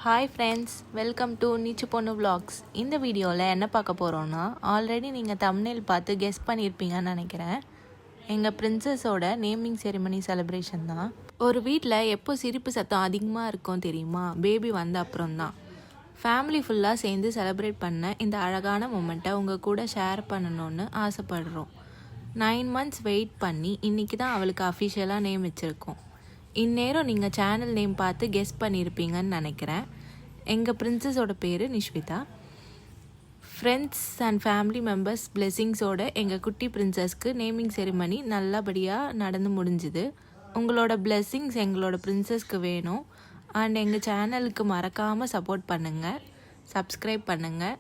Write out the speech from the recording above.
Hi friends, welcome to நீச்சு பொண்ணு vlogs. இந்த வீடியோவில் என்ன பார்க்க போகிறோன்னா, ஆல்ரெடி நீங்கள் thumbnail பார்த்து கெஸ் பண்ணியிருப்பீங்கன்னு நினைக்கிறேன். எங்கள் பிரின்சஸோட நேமிங் செரிமனி செலிப்ரேஷன் தான். ஒரு வீட்டில் எப்போ சிரிப்பு சத்தம் அதிகமாக இருக்கும் தெரியுமா? பேபி வந்த அப்புறம்தான். ஃபேமிலி ஃபுல்லாக சேர்ந்து செலிப்ரேட் பண்ண இந்த அழகான மொமெண்ட்டை உங்கள் கூட ஷேர் பண்ணணுன்னு ஆசைப்படுறோம். 9 months வெயிட் பண்ணி இன்றைக்கி தான் அவளுக்கு அஃபிஷியலாக நேம் வச்சுருக்கோம். இந்நேரம் நீங்கள் சேனல் நேம் பார்த்து கெஸ் பண்ணியிருப்பீங்கன்னு நினைக்கிறேன். எங்கள் பிரின்சஸோட பேர் நிஷ்விதா. ஃப்ரெண்ட்ஸ் அண்ட் ஃபேமிலி மெம்பர்ஸ் பிளெஸிங்ஸோட எங்கள் குட்டி பிரின்சஸ்க்கு நேமிங் செரிமனி நல்லபடியாக நடந்து முடிஞ்சுது. உங்களோட பிளெஸிங்ஸ் எங்களோட பிரின்சஸ்க்கு வேணும். அண்ட் எங்கள் சேனலுக்கு மறக்காமல் சப்போர்ட் பண்ணுங்கள், சப்ஸ்கிரைப் பண்ணுங்கள்.